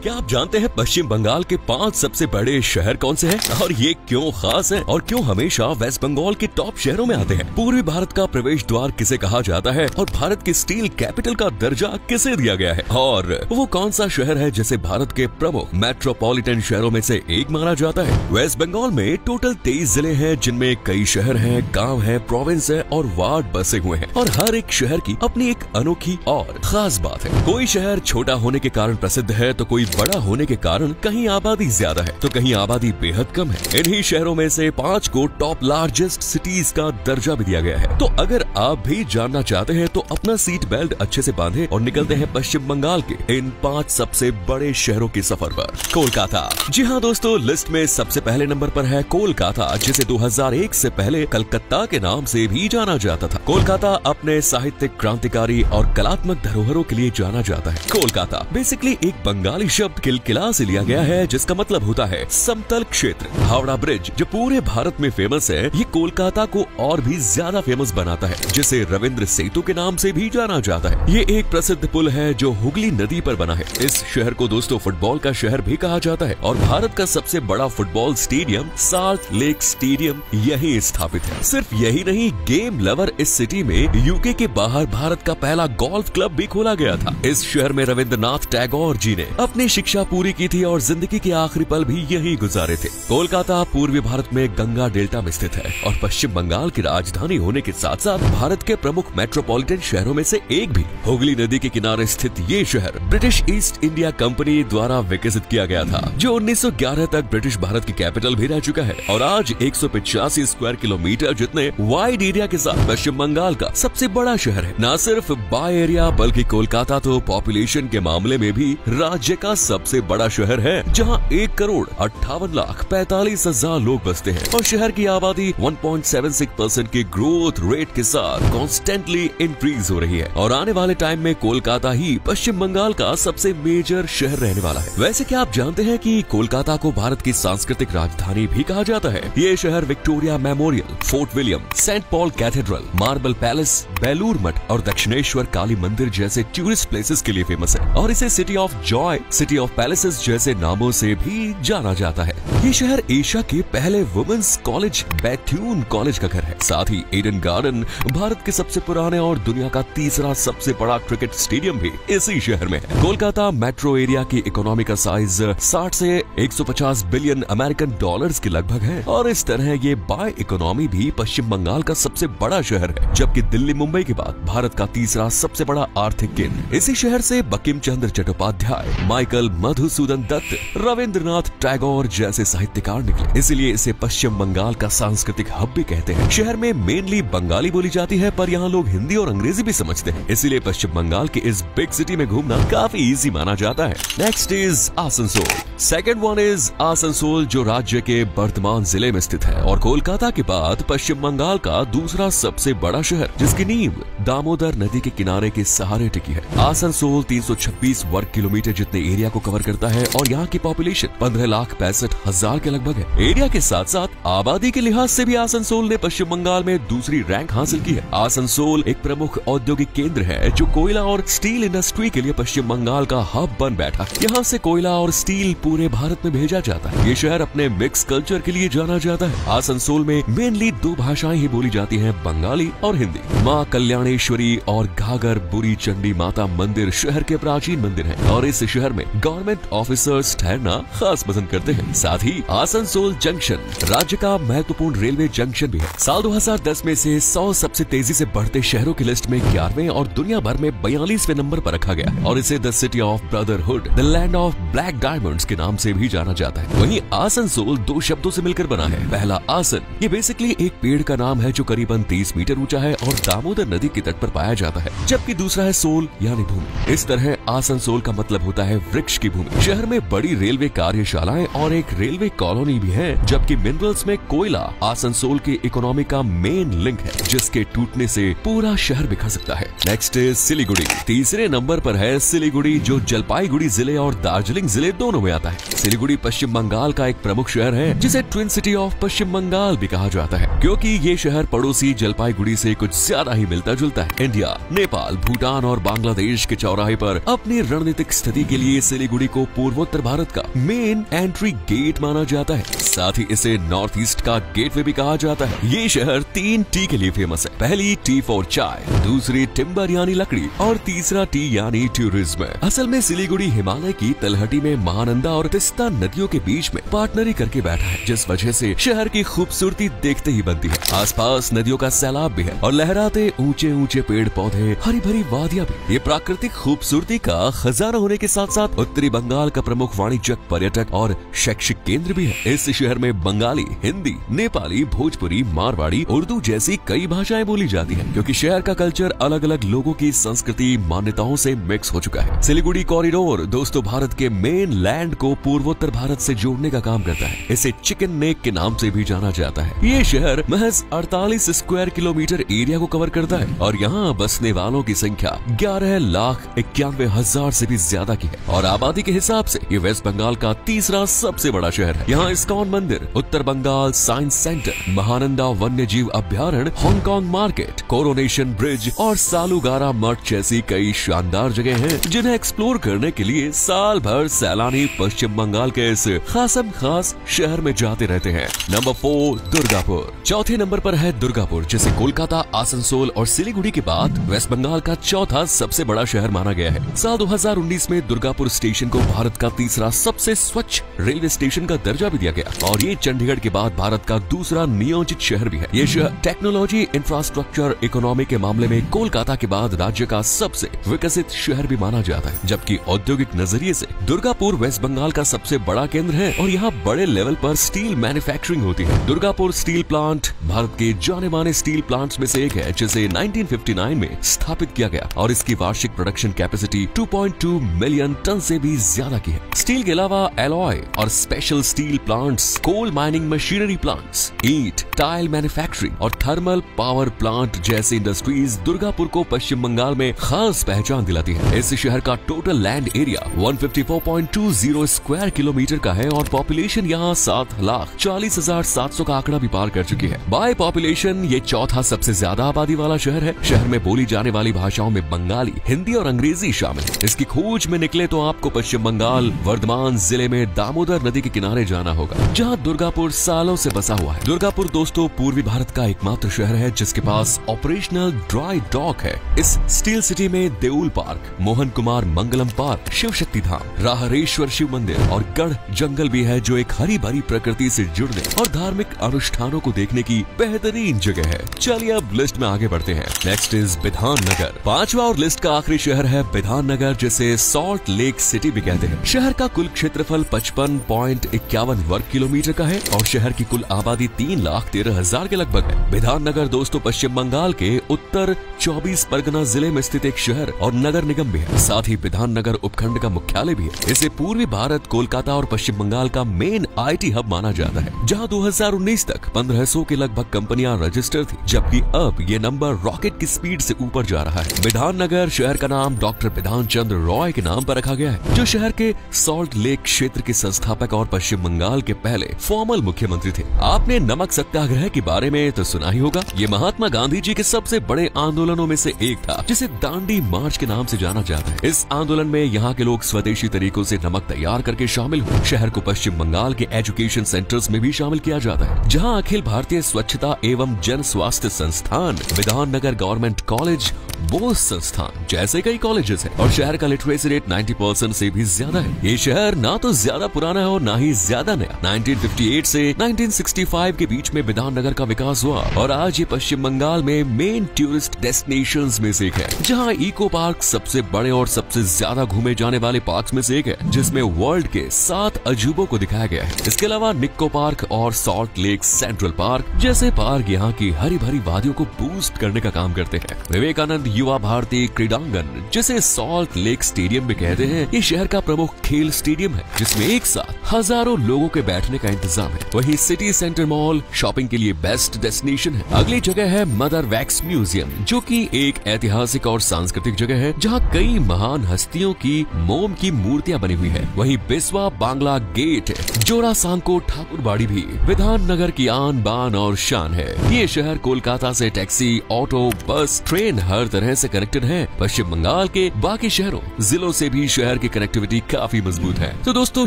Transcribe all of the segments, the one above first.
क्या आप जानते हैं पश्चिम बंगाल के 5 सबसे बड़े शहर कौन से हैं और ये क्यों खास हैं और क्यों हमेशा वेस्ट बंगाल के टॉप शहरों में आते हैं? पूर्वी भारत का प्रवेश द्वार किसे कहा जाता है और भारत की स्टील कैपिटल का दर्जा किसे दिया गया है? और वो कौन सा शहर है जिसे भारत के प्रमुख मेट्रोपॉलिटन शहरों में से एक माना जाता है? वेस्ट बंगाल में टोटल 23 जिले हैं जिनमें कई शहर हैं, गाँव है, प्रोविंस है और वार्ड बसे हुए हैं और हर एक शहर की अपनी एक अनोखी और खास बात है। कोई शहर छोटा होने के कारण प्रसिद्ध है तो कोई बड़ा होने के कारण कहीं आबादी ज्यादा है तो कहीं आबादी बेहद कम है। इन्हीं शहरों में से 5 को टॉप लार्जेस्ट सिटीज का दर्जा भी दिया गया है। तो अगर आप भी जानना चाहते हैं तो अपना सीट बेल्ट अच्छे से बांधे और निकलते हैं पश्चिम बंगाल के इन 5 सबसे बड़े शहरों के सफर पर। कोलकाता। जी हाँ दोस्तों, लिस्ट में सबसे पहले नंबर पर है कोलकाता, जिसे 2001 से पहले कलकत्ता के नाम से भी जाना जाता था। कोलकाता अपने साहित्यिक, क्रांतिकारी और कलात्मक धरोहरों के लिए जाना जाता है। कोलकाता बेसिकली एक बंगाली शब्द किलकिला से लिया गया है जिसका मतलब होता है समतल क्षेत्र। हावड़ा ब्रिज जो पूरे भारत में फेमस है, ये कोलकाता को और भी ज्यादा फेमस बनाता है, जिसे रविंद्र सेतु के नाम से भी जाना जाता है। ये एक प्रसिद्ध पुल है जो हुगली नदी पर बना है। इस शहर को दोस्तों फुटबॉल का शहर भी कहा जाता है और भारत का सबसे बड़ा football stadium salt lake stadium यही स्थापित है। सिर्फ यही नहीं, गेम लवर इस सिटी में यूके के बाहर भारत का पहला गोल्फ क्लब भी खोला गया था। इस शहर में रविंद्रनाथ टैगोर जी ने अपनी शिक्षा पूरी की थी और जिंदगी के आखिरी पल भी यही गुजारे थे। कोलकाता पूर्वी भारत में गंगा डेल्टा में स्थित है और पश्चिम बंगाल की राजधानी होने के साथ साथ भारत के प्रमुख मेट्रोपॉलिटन शहरों में से एक भी। हुगली नदी के किनारे स्थित ये शहर ब्रिटिश ईस्ट इंडिया कंपनी द्वारा विकसित किया गया था, जो 1911 तक ब्रिटिश भारत की कैपिटल भी रह चुका है और आज 185 स्क्वायर किलोमीटर जितने वाइड एरिया के साथ पश्चिम बंगाल का सबसे बड़ा शहर है। न सिर्फ बाय एरिया बल्कि कोलकाता तो पॉपुलेशन के मामले में भी राज्य का सबसे बड़ा शहर है, जहां 1,58,45,000 लोग बसते हैं और शहर की आबादी 1.76% के ग्रोथ रेट के साथ कॉन्स्टेंटली इंक्रीज हो रही है और आने वाले टाइम में कोलकाता ही पश्चिम बंगाल का सबसे मेजर शहर रहने वाला है। वैसे क्या आप जानते हैं कि कोलकाता को भारत की सांस्कृतिक राजधानी भी कहा जाता है? ये शहर Victoria Memorial, Fort William, Saint Paul Cathedral, Marble Palace, Belur Math और दक्षिणेश्वर काली मंदिर जैसे टूरिस्ट प्लेसेस के लिए फेमस है और इसे city of Joy, city of palaces जैसे नामों से भी जाना जाता है। ये शहर एशिया के पहले वुमेन्स कॉलेज बैथ्यून कॉलेज का घर है। साथ ही ईडन गार्डन, भारत के सबसे पुराने और दुनिया का तीसरा सबसे बड़ा क्रिकेट स्टेडियम भी इसी शहर में है। कोलकाता मेट्रो एरिया की इकोनॉमी का साइज 60 से 150 बिलियन अमेरिकन डॉलर्स के लगभग है और इस तरह ये बाय इकोनॉमी भी पश्चिम बंगाल का सबसे बड़ा शहर है, जबकि दिल्ली मुंबई के बाद भारत का तीसरा सबसे बड़ा आर्थिक केंद्र। इसी शहर से बंकिम चंद्र चट्टोपाध्याय, माइकल मधुसूदन दत्त, रविंद्रनाथ टैगोर जैसे साहित्यकार निकले, इसलिए इसे पश्चिम बंगाल का सांस्कृतिक हब भी कहते हैं। शहर में मेनली बंगाली बोली जाती है पर यहाँ लोग हिंदी और अंग्रेजी भी समझते हैं, इसलिए पश्चिम बंगाल की इस बिग सिटी में घूमना काफी इजी माना जाता है। Next is Asansol. Second one is Asansol, जो राज्य के वर्धमान जिले में स्थित है और कोलकाता के बाद पश्चिम बंगाल का दूसरा सबसे बड़ा शहर, जिसकी नींव दामोदर नदी के किनारे के सहारे टिकी है। आसनसोल 326 वर्ग किलोमीटर जितने एरिया को कवर करता है और यहाँ की पॉपुलेशन 15,65,000 के लगभग है। एरिया के साथ साथ आबादी के लिहाज से भी आसनसोल ने पश्चिम बंगाल में दूसरी रैंक हासिल की है। आसनसोल एक प्रमुख औद्योगिक केंद्र है जो कोयला और स्टील इंडस्ट्री के लिए पश्चिम बंगाल का हब बन बैठा। यहाँ से कोयला और स्टील पूरे भारत में भेजा जाता है। ये शहर अपने मिक्स कल्चर के लिए जाना जाता है। आसनसोल में मेनली 2 भाषाएं ही बोली जाती हैं, बंगाली और हिंदी। माँ कल्याणेश्वरी और घाघर बुरी चंडी माता मंदिर शहर के प्राचीन मंदिर हैं और इस शहर में गवर्नमेंट ऑफिसर्स ठहरना खास पसंद करते हैं। साथ ही आसनसोल जंक्शन राज्य का महत्वपूर्ण रेलवे जंक्शन भी है। साल 2010 में से 100 सबसे तेजी से बढ़ते शहरों की लिस्ट में 11वें और दुनिया भर में 42वें नंबर पर रखा गया और इसे the city of brotherhood, the land of black diamonds के नाम से भी जाना जाता है। वहीं आसनसोल 2 शब्दों से मिलकर बना है। पहला आसन, ये बेसिकली एक पेड़ का नाम है जो करीबन 30 मीटर ऊंचा है और दामोदर नदी के तट पर पाया जाता है, जबकि दूसरा है सोल यानी भूमि। इस तरह आसनसोल का मतलब होता है वृक्ष की भूमि। शहर में बड़ी रेलवे कार्यशालाएं और एक रेलवे कॉलोनी भी है, जबकि मिनरल्स में कोयला आसनसोल की इकोनॉमी का मेन लिंक है, जिसके टूटने से पूरा शहर बिखर सकता है। Next is Siliguri. तीसरे नंबर पर है सिलीगुड़ी, जो जलपाईगुड़ी जिले और दार्जिलिंग जिले दोनों में आता है। सिलीगुड़ी पश्चिम बंगाल का एक प्रमुख शहर है, जिसे ट्विन सिटी ऑफ पश्चिम बंगाल भी कहा जाता है, क्योंकि ये शहर पड़ोसी जलपाईगुड़ी से कुछ ज्यादा ही मिलता जुलता है। इंडिया, नेपाल, भूटान और बांग्लादेश के चौराहे पर अपनी रणनीतिक स्थिति के लिए सिलीगुड़ी को पूर्वोत्तर भारत का मेन एंट्री गेट माना जाता है। साथ ही इसे नॉर्थ ईस्ट का गेटवे भी कहा जाता है। ये शहर 3 टी के लिए फेमस है। पहली टी फॉर चाय, दूसरी टिम्बर यानी लकड़ी और तीसरा टी यानी टूरिज्म। असल में सिलीगुड़ी हिमालय की तलहटी में महानंदा और तिस्ता नदियों के बीच में पार्टनरी करके बैठा है, जिस वजह से शहर की खूबसूरती देखते ही बनती है। आसपास नदियों का सैलाब भी है और लहराते ऊंचे ऊंचे पेड़ पौधे, हरी भरी वादियां भी। ये प्राकृतिक खूबसूरती का खजाना होने के साथ साथ उत्तरी बंगाल का प्रमुख वाणिज्यिक, पर्यटक और शैक्षिक केंद्र भी है। इस शहर में बंगाली, हिंदी, नेपाली, भोजपुरी, मारवाड़ी, उर्दू जैसी कई भाषाएं बोली जाती हैं, क्योंकि शहर का कल्चर अलग अलग लोगों की संस्कृति, मान्यताओं से मिक्स हो चुका है। सिलीगुड़ी कॉरिडोर दोस्तों भारत के मेन लैंड को पूर्वोत्तर भारत से जोड़ने का काम करता है। इसे चिकन नेक के नाम से भी जाना जाता है। ये शहर महज 48 स्क्वायर किलोमीटर एरिया को कवर करता है और यहाँ बसने वालों की संख्या 11,91,000 से भी ज्यादा की है और आबादी के हिसाब से ये वेस्ट बंगाल का तीसरा सबसे बड़ा शहर है। यहाँ इस्कॉन मंदिर, उत्तर बंगाल साइंस सेंटर, महानंदा वन्य जीव अभ्यारण्य, हांगकांग मार्केट, कोरोनेशन ब्रिज और सालुगारा मठ जैसी कई शानदार जगह हैं, जिन्हें एक्सप्लोर करने के लिए साल भर सैलानी पश्चिम बंगाल के इस खासम खास शहर में जाते रहते हैं। नंबर 4 दुर्गापुर। चौथे नंबर पर है दुर्गापुर, जिसे कोलकाता, आसनसोल और सिलीगुड़ी के बाद वेस्ट बंगाल का चौथा सबसे बड़ा शहर माना गया है। साल 2019 में दुर्गापुर स्टेशन को भारत का तीसरा सबसे स्वच्छ रेलवे स्टेशन का दर्जा भी दिया गया और ये चंडीगढ़ के बाद भारत का दूसरा नियोजित शहर भी है। ये शहर टेक्नोलॉजी, इंफ्रास्ट्रक्चर, इकोनॉमी के मामले में कोलकाता के बाद राज्य का सबसे विकसित शहर भी माना जाता है, जबकि औद्योगिक नजरिए से दुर्गापुर वेस्ट बंगाल का सबसे बड़ा केंद्र है और यहाँ बड़े लेवल पर स्टील मैन्युफैक्चरिंग होती है। दुर्गापुर स्टील प्लांट भारत के जाने माने स्टील प्लांट्स में से एक है, जिसे 1959 में स्थापित किया गया और इसकी वार्षिक प्रोडक्शन कैपेसिटी 2.2 मिलियन टन से भी ज्यादा की है। स्टील के अलावा एलॉय और special steel plants, coal mining machinery plants, ईंट, टाइल मैन्युफैक्चरिंग और थर्मल पावर प्लांट जैसे इंडस्ट्रीज दुर्गापुर को पश्चिम बंगाल में खास पहचान दिलाती है। इस शहर का total land area 154.20 square kilometre का है और पॉपुलेशन यहाँ 7,40,700 का आंकड़ा भी पार कर चुकी है। बाय पॉपुलेशन ये चौथा सबसे ज्यादा आबादी वाला शहर है। शहर में बोली जाने वाली भाषाओं में बंगाली, हिंदी और अंग्रेजी शामिल है। इसकी खोज में निकले तो आपको पश्चिम बंगाल वर्धमान जिले में दामोदर नदी के किनारे जाना होगा, जहाँ दुर्गापुर सालों से बसा हुआ है। दुर्गापुर दोस्तों पूर्वी भारत का एकमात्र शहर है जिसके पास ऑपरेशनल ड्राई डॉक है। इस स्टील सिटी में देउल पार्क, मोहन कुमार मंगलम पार्क, शिव शक्ति धाम, राहरेश्वर शिव मंदिर और गढ़ जंगल भी है, जो एक हरी भरी प्रकृति से जुड़ने और धार्मिक अनुष्ठानों को देखने की बेहतरीन जगह है। चलिए अब लिस्ट में आगे बढ़ते हैं। Next is Bidhannagar. पांचवा और लिस्ट का आखिरी शहर है बिधाननगर, जिसे सॉल्ट लेक सिटी भी कहते हैं। शहर का कुल क्षेत्रफल 55.51 वर्ग किलोमीटर का है और शहर की कुल आबादी 3,13,000 के लगभग है। बिधाननगर दोस्तों पश्चिम बंगाल के उत्तर 24 परगना जिले में स्थित एक शहर और नगर निगम भी है। साथ ही बिधाननगर उपखंड का मुख्यालय भी है। इसे पूर्वी भारत, कोलकाता और पश्चिम बंगाल का मेन IT हब माना जाता है, जहां 2019 तक 1500 के लगभग कंपनियां रजिस्टर थी, जबकि अब ये नंबर रॉकेट की स्पीड से ऊपर जा रहा है। बिधाननगर शहर का नाम डॉक्टर बिधान चंद्र रॉय के नाम पर रखा गया है, जो शहर के सॉल्ट लेक क्षेत्र के संस्थापक और पश्चिम बंगाल के पहले फॉर्मल मुख्यमंत्री थे। आपने नमक सत्याग्रह के बारे में तो सुना ही होगा। ये महात्मा गांधी जी के सबसे बड़े आंदोलनों में से एक था, जिसे दांडी मार्च के नाम से जाना जाता है। इस आंदोलन में यहाँ के लोग स्वदेशी तरीकों से नमक तैयार करके शामिल हुए। शहर को पश्चिम बंगाल के एजुकेशन सेंटर्स में भी शामिल किया जाता है, जहाँ अखिल भारतीय स्वच्छता एवं जन स्वास्थ्य संस्थान, बिधाननगर गवर्नमेंट कॉलेज, बोस संस्थान जैसे कई कॉलेजेस हैं और शहर का लिटरेसी रेट 90% से भी ज्यादा है। ये शहर ना तो ज्यादा पुराना है और ना ही ज्यादा नया। 1958 से 1965 के बीच में बिधाननगर का विकास हुआ और आज ये पश्चिम बंगाल में मेन टूरिस्ट डेस्टिनेशंस में से एक है, जहाँ इको पार्क सबसे बड़े और सबसे ज्यादा घूमे जाने वाले पार्क में से एक है, जिसमें वर्ल्ड के 7 अजूबों को दिखाया गया है। इसके अलावा निक्को पार्क और सॉल्ट लेक सेंट्रल पार्क जैसे पार्क यहाँ की हरी भरी वादियों को बूस्ट करने का काम करते हैं। विवेकानंद युवा भारती क्रीडांगन, जिसे सॉल्ट लेक स्टेडियम भी कहते हैं, ये शहर का प्रमुख खेल स्टेडियम है, जिसमें एक साथ हजारों लोगों के बैठने का इंतजाम है। वहीं city centre mall, shopping shopping के लिए बेस्ट डेस्टिनेशन है। अगली जगह है मदर वैक्स म्यूजियम, जो कि एक ऐतिहासिक और सांस्कृतिक जगह है जहां कई महान हस्तियों की मोम की मूर्तियां बनी हुई है। वहीं बिस्वा बांग्ला गेट, जोरा सांको ठाकुरबाड़ी भी विधाननगर की आन बान और शान है। ये शहर कोलकाता से टैक्सी, ऑटो, बस, ट्रेन हर तरह से कनेक्टेड है। पश्चिम बंगाल के बाकी शहरों, जिलों से भी शहर की कनेक्टिविटी काफी मजबूत है। तो दोस्तों,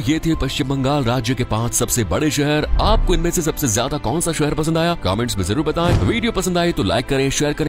ये थे पश्चिम बंगाल राज्य के 5 सबसे बड़े शहर। आपको इनमें से सबसे ज्यादा कौन सा शहर पसंद आया? कमेंट्स में जरूर बताएं। वीडियो पसंद आए तो लाइक करें, शेयर करें।